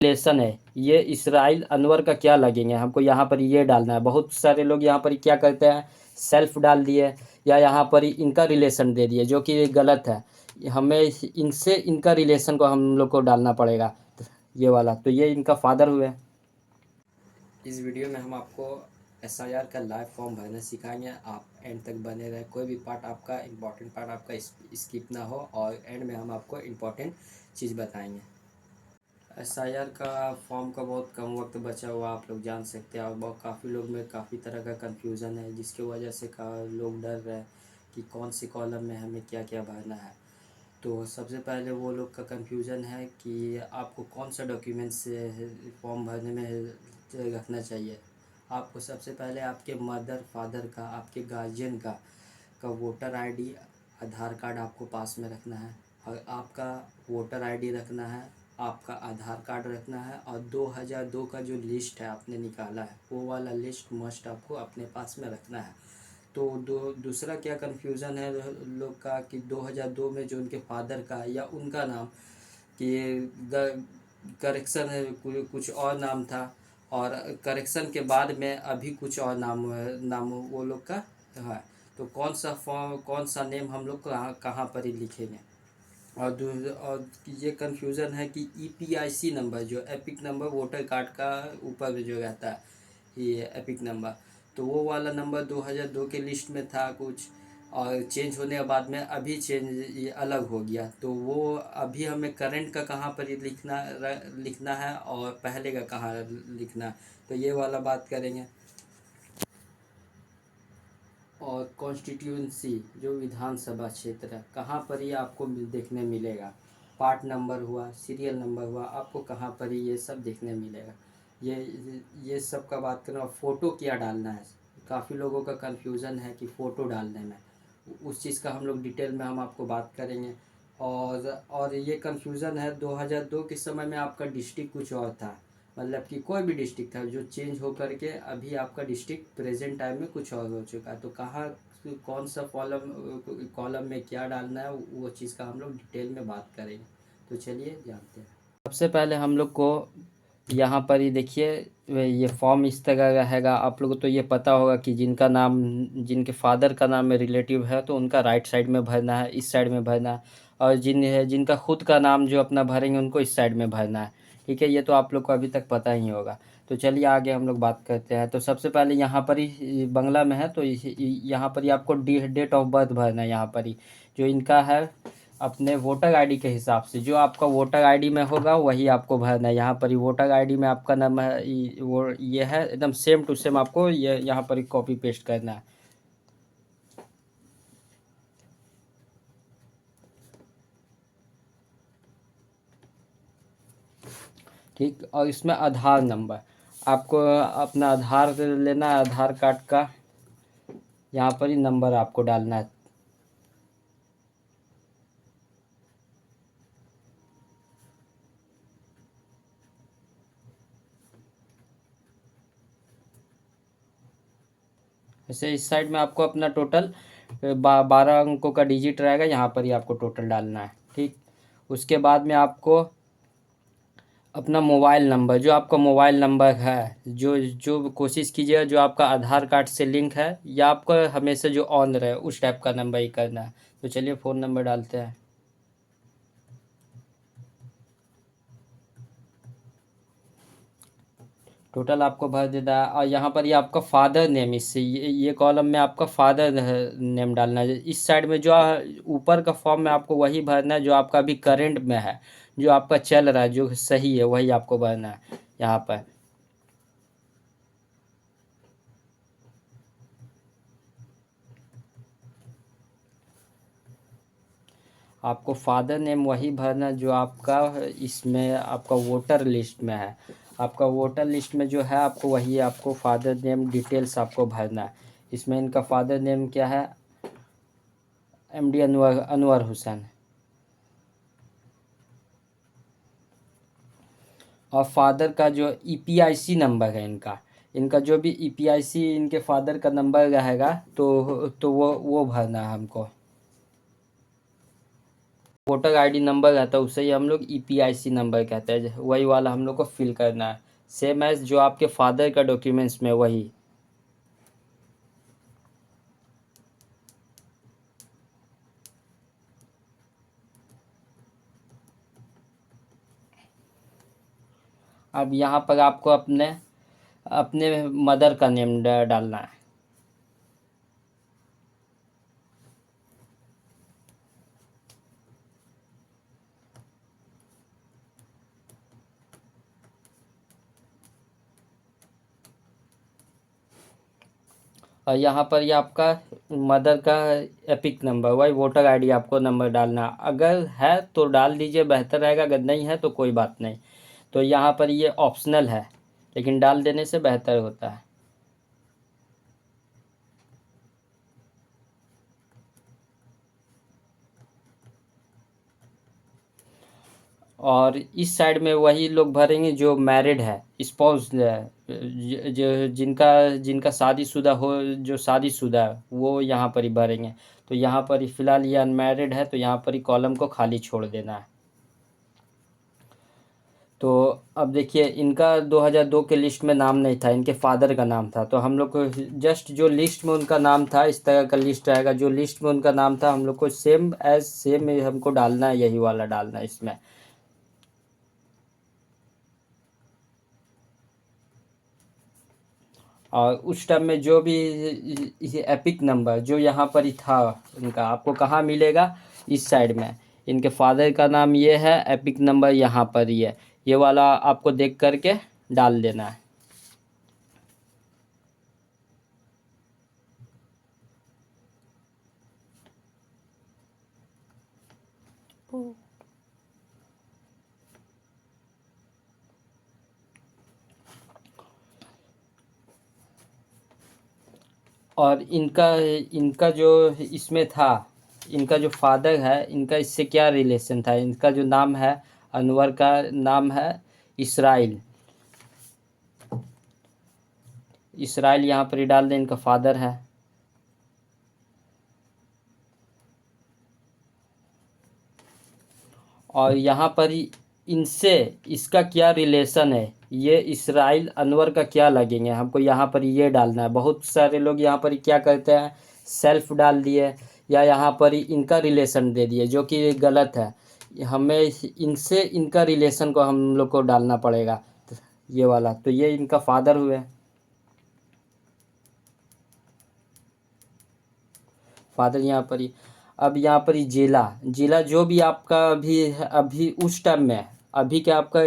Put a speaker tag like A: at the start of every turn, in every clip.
A: Relation है, ये Israel Anwar का क्या लगेंगे, हमको यहाँ पर ये डालना है। बहुत सारे लोग यहाँ पर क्या करते हैं, सेल्फ डाल दिए या यहाँ पर इनका रिलेशन दे दिए, जो कि गलत है। हमें इनसे इनका रिलेशन को हम लोग को डालना पड़ेगा, ये वाला। तो ये इनका फादर हुए। इस वीडियो में हम आपको एसआईआर का लाइव फॉर्म भरना सिखाएंगे। आप एंड तक बने रहे, कोई भी पार्ट आपका इम्पोर्टेंट पार्ट आपका स्किप ना हो, और एंड में हम आपको इम्पोर्टेंट चीज़ बताएंगे। एसआईआर का फॉर्म का बहुत कम वक्त बचा हुआ, आप लोग जान सकते हैं। और बहुत काफ़ी लोग में काफ़ी तरह का कन्फ्यूज़न है, जिसकी वजह से लोग डर रहे हैं कि कौन सी कॉलम में हमें क्या क्या भरना है। तो सबसे पहले वो लोग का कन्फ्यूज़न है कि आपको कौन सा डॉक्यूमेंट से फॉर्म भरने में रखना चाहिए। आपको सबसे पहले आपके मदर फादर का, आपके गार्जियन का वोटर आईडी, आधार कार्ड आपको पास में रखना है। और आपका वोटर आईडी रखना है, आपका आधार कार्ड रखना है, और 2002 का जो लिस्ट है आपने निकाला है, वो वाला लिस्ट मस्ट आपको अपने पास में रखना है। तो दूसरा क्या कन्फ्यूज़न है लोग का कि 2002 में जो उनके फादर का या उनका नाम कि करेक्शन है, कुछ और नाम था, और करेक्शन के बाद में अभी कुछ और नाम वो लोग का है। तो कौन सा नेम हम लोग कहाँ पर ही लिखेंगे। और ये कन्फ्यूज़न है कि ईपीआईसी नंबर, जो एपिक नंबर वोटर कार्ड का ऊपर जो रहता है, ये एपिक नंबर, तो वो वाला नंबर 2002 के लिस्ट में था कुछ, और चेंज होने के बाद में अभी ये अलग हो गया। तो वो अभी हमें करंट का कहाँ पर लिखना है, और पहले का कहाँ लिखना है, तो ये वाला बात करेंगे। और कॉन्स्टिट्यूंसी, जो विधानसभा क्षेत्र है, कहाँ पर ये आपको देखने मिलेगा। पार्ट नंबर हुआ, सीरियल नंबर हुआ, आपको कहाँ पर ये सब देखने मिलेगा। ये सब का बात करें। और फ़ोटो क्या डालना है, काफ़ी लोगों का कन्फ्यूज़न है कि फ़ोटो डालने में, उस चीज़ का हम लोग डिटेल में हम आपको बात करेंगे। और ये कन्फ्यूज़न है, 2002 के समय में आपका डिस्ट्रिक्ट कुछ और था, मतलब कि कोई भी डिस्ट्रिक्ट था जो चेंज हो करके अभी आपका डिस्ट्रिक्ट प्रेजेंट टाइम में कुछ और हो चुका है। तो कहाँ कौन सा कॉलम में क्या डालना है, वो चीज़ का हम लोग डिटेल में बात करेंगे। तो चलिए जानते हैं। सबसे पहले हम लोग को यहाँ पर ही देखिए, ये फॉर्म इस तरह का रहेगा। आप लोगों को तो ये पता होगा कि जिनके फादर का नाम में रिलेटिव है, तो उनका राइट साइड में भरना है, इस साइड में भरना है। और जिनका खुद का नाम जो अपना भरेंगे, उनको इस साइड में भरना है। ठीक है, ये तो आप लोग को अभी तक पता ही होगा। तो चलिए आगे हम लोग बात करते हैं। तो सबसे पहले यहाँ पर ही बंगला में है, तो यहाँ पर ही आपको डेट ऑफ बर्थ भरना है। यहाँ पर ही जो इनका है, अपने वोटर आईडी के हिसाब से, जो आपका वोटर आईडी में होगा वही आपको भरना है। यहाँ पर ही वोटर आईडी में आपका नाम है, वो ये है एकदम सेम टू सेम, आपको ये यहाँ पर ही कॉपी पेस्ट करना है। ठीक। और इसमें आधार नंबर, आपको अपना आधार लेना है, आधार कार्ड का यहाँ पर ही नंबर आपको डालना है। जैसे इस साइड में आपको अपना टोटल 12 अंकों का डिजिट रहेगा, यहाँ पर ही आपको टोटल डालना है। ठीक। उसके बाद में आपको अपना मोबाइल नंबर, जो आपका मोबाइल नंबर है, जो जो कोशिश कीजिएगा जो आपका आधार कार्ड से लिंक है, या आपका हमेशा जो ऑन रहे उस टाइप का नंबर ही करना है। तो चलिए फ़ोन नंबर डालते हैं। टोटल आपको भर देना है। और यहाँ पर ये आपका फादर नेम, इससे ये कॉलम में आपका फादर नेम डालना है। इस साइड में जो ऊपर का फॉर्म में आपको वही भरना है जो आपका अभी करंट में है, जो आपका चल रहा है, जो सही है, वही आपको भरना है यहाँ पर। आपको फादर नेम वही भरना जो आपका इसमें आपका वोटर लिस्ट में है। आपका वोटर लिस्ट में जो है, आपको वही आपको फादर नेम डिटेल्स आपको भरना है। इसमें इनका फादर नेम क्या है, एमडी अनवर हुसैन। और फादर का जो ईपीआईसी नंबर है इनका, इनका जो भी ईपीआईसी इनके फादर का नंबर रहेगा, तो वो भरना है हमको। वोटर आईडी नंबर रहता है उसे ही हम लोग ईपीआईसी नंबर कहते हैं, वही वाला हम लोग को फिल करना है, सेम एज जो आपके फादर का डॉक्यूमेंट्स में वही। अब यहाँ पर आपको अपने अपने मदर का नेम डालना है। और यहाँ पर ये आपका मदर का एपिक नंबर, वही वोटर आईडी आपको नंबर डालना है। अगर है तो डाल दीजिए, बेहतर रहेगा, अगर नहीं है तो कोई बात नहीं। तो यहाँ पर ये ऑप्शनल है, लेकिन डाल देने से बेहतर होता है। और इस साइड में वही लोग भरेंगे जो मैरिड है, स्पाउस है, जो जिनका जिनका शादीशुदा हो, जो शादीशुदा है वो यहाँ पर ही भरेंगे। तो यहाँ पर ही फ़िलहाल ये अनमैरिड है, तो यहाँ पर ही कॉलम को खाली छोड़ देना है। तो अब देखिए, इनका 2002 के लिस्ट में नाम नहीं था, इनके फादर का नाम था। तो हम लोग को जस्ट जो लिस्ट में उनका नाम था, इस तरह का लिस्ट आएगा, जो लिस्ट में उनका नाम था हम लोग को सेम एज सेम हमको डालना है, यही वाला डालना है इसमें। और उस टाइम में जो भी ये एपिक नंबर जो यहाँ पर ही था इनका, आपको कहाँ मिलेगा, इस साइड में। इनके फादर का नाम ये है, एपिक नंबर यहाँ पर ही है, ये वाला आपको देख करके डाल देना है। और इनका इनका जो इसमें था, इनका जो फादर है, इनका इससे क्या रिलेशन था, इनका जो नाम है अनवर का नाम है इसराइल। इसराइल यहाँ पर ही डाल दें, इनका फादर है। और यहाँ पर ही इनसे इसका क्या रिलेशन है, ये इसराइल अनवर का क्या लगेंगे, हमको यहाँ पर ये डालना है। बहुत सारे लोग यहाँ पर क्या करते हैं, सेल्फ डाल दिए या यहाँ पर ही इनका रिलेशन दे दिए, जो कि गलत है। हमें इनसे इनका रिलेशन को हम लोग को डालना पड़ेगा, तो ये वाला। तो ये इनका फादर हुए, फादर यहाँ पर ही। अब यहाँ पर ही जिला, जिला जो भी आपका अभी अभी उस टाइम में, अभी क्या आपका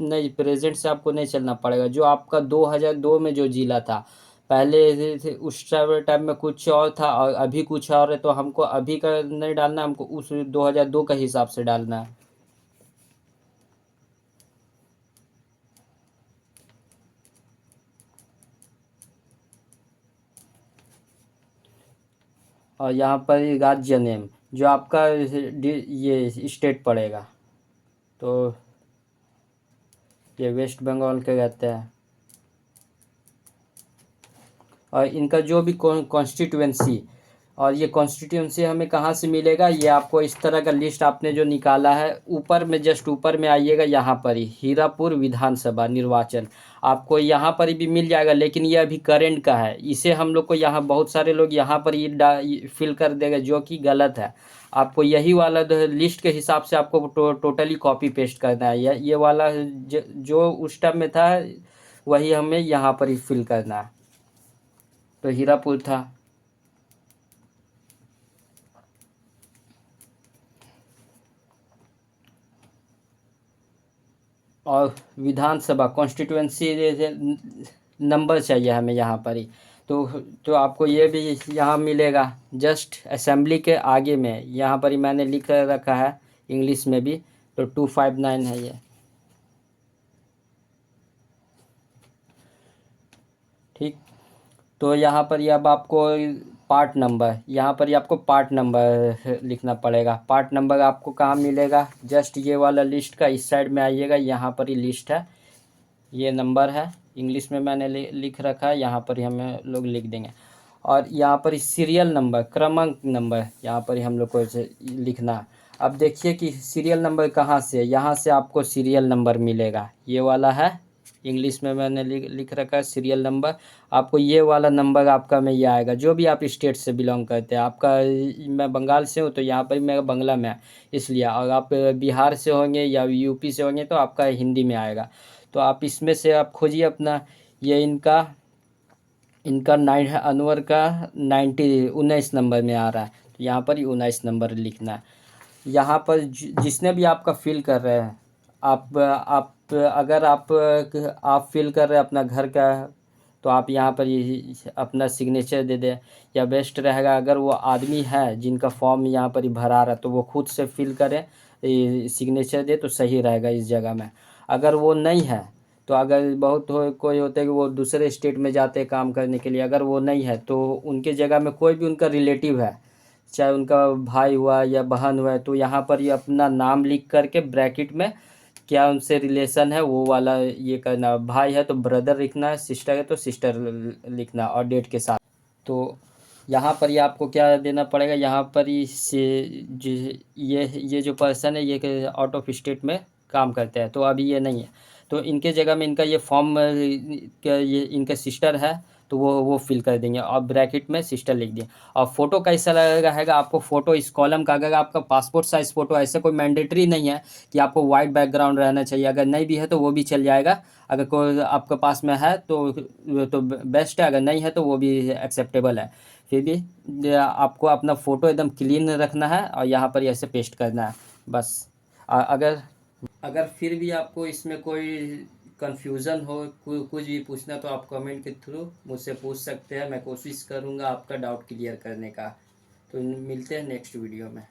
A: नहीं, प्रेजेंट से आपको नहीं चलना पड़ेगा। जो आपका 2002 में जो जिला था, पहले उस टाइम में कुछ और था और अभी कुछ और है, तो हमको अभी का नहीं डालना, हमको उस 2002 का हिसाब से डालना है। और यहाँ पर राज्य नेम जो आपका ये स्टेट पड़ेगा, तो ये वेस्ट बंगाल के रहते हैं। और इनका जो भी कॉन्स्टिट्यूएंसी, और ये कॉन्स्टिट्यूएंसी हमें कहाँ से मिलेगा, ये आपको इस तरह का लिस्ट आपने जो निकाला है, ऊपर में जस्ट ऊपर में आइएगा, यहाँ पर ही हीरापुर विधानसभा निर्वाचन, आपको यहाँ पर ही भी मिल जाएगा। लेकिन ये अभी करेंट का है, इसे हम लोग को यहाँ बहुत सारे लोग यहाँ पर ये फिल कर देगा, जो कि गलत है। आपको यही वाला लिस्ट के हिसाब से आपको टोटली कॉपी पेस्ट करना है। ये वाला जो उस टाइम में था, वही हमें यहाँ पर ही फिल करना है। तो हीरापुर था। और विधानसभा कॉन्स्टिट्यूएंसी नंबर चाहिए हमें यहाँ पर ही। तो आपको ये भी यहाँ मिलेगा, जस्ट असेंबली के आगे में, यहाँ पर ही मैंने लिख रखा है इंग्लिश में भी। तो 259 है ये, ठीक। तो यहाँ पर ये अब आपको पार्ट नंबर, यहाँ पर ये आपको पार्ट नंबर लिखना पड़ेगा। पार्ट नंबर आपको कहाँ मिलेगा, जस्ट ये वाला लिस्ट का इस साइड में आइएगा, यहाँ पर ही लिस्ट है, ये नंबर है, इंग्लिश में मैंने लिख रखा है, यहाँ पर ही हम लोग लिख देंगे। और यहाँ पर ही सीरियल नंबर, क्रमांक नंबर, यहाँ पर ही हम लोग को इसे लिखना है। अब देखिए कि सीरियल नंबर कहाँ से है, यहाँ से आपको सीरियल नंबर मिलेगा, ये वाला है, इंग्लिश में मैंने लिख रखा है सीरियल नंबर। आपको ये वाला नंबर आपका में ये आएगा, जो भी आप स्टेट से बिलोंग करते हैं। आपका मैं बंगाल से हूँ तो यहाँ पर मेरा बंगला में है इसलिए, और आप बिहार से होंगे या यूपी से होंगे तो आपका हिंदी में आएगा। तो आप इसमें से आप खोजिए अपना, ये इनका इनका अनवर का 19 नंबर में आ रहा है, तो यहाँ पर ही 19 नंबर लिखना है। यहाँ पर जिसने भी आपका फिल कर रहे हैं, आप अगर आप फिल कर रहे हैं अपना घर का, तो आप यहाँ पर ये अपना सिग्नेचर दे दें, या बेस्ट रहेगा अगर वो आदमी है जिनका फॉर्म यहाँ पर ही भरा रहा है तो वो खुद से फिल करें, सिग्नेचर दे तो सही रहेगा इस जगह में। अगर वो नहीं है तो अगर कोई होते हैं कि वो दूसरे स्टेट में जाते हैं काम करने के लिए, अगर वो नहीं है तो उनके जगह में कोई भी उनका रिलेटिव है, चाहे उनका भाई हुआ या बहन हुआ है, तो यहाँ पर ये अपना नाम लिख करके ब्रैकेट में क्या उनसे रिलेशन है वो वाला ये करना। भाई है तो ब्रदर लिखना है, सिस्टर है तो सिस्टर लिखना और डेट के साथ। तो यहाँ पर ये आपको क्या देना पड़ेगा, यहाँ पर ही से ये जो पर्सन है ये आउट ऑफ स्टेट में काम करते हैं, तो अभी ये नहीं है, तो इनके जगह में इनका ये फॉर्म ये इनका सिस्टर है तो वो फिल कर देंगे और ब्रैकेट में सिस्टर लिख दिए। और फ़ोटो कैसा रहेगा, आपको फ़ोटो इस कॉलम का, अगर आपका पासपोर्ट साइज़ फ़ोटो, ऐसे कोई मैंडेटरी नहीं है कि आपको वाइट बैकग्राउंड रहना चाहिए, अगर नहीं भी है तो वो भी चल जाएगा। अगर कोई आपके पास में है तो बेस्ट है, अगर नहीं है तो वो भी एक्सेप्टेबल है। फिर भी आपको अपना फ़ोटो एकदम क्लीन रखना है और यहाँ पर ऐसे पेस्ट करना है बस। अगर अगर फिर भी आपको इसमें कोई कन्फ्यूज़न हो, कुछ भी पूछना, तो आप कमेंट के थ्रू मुझसे पूछ सकते हैं, मैं कोशिश करूँगा आपका डाउट क्लियर करने का। तो मिलते हैं नेक्स्ट वीडियो में।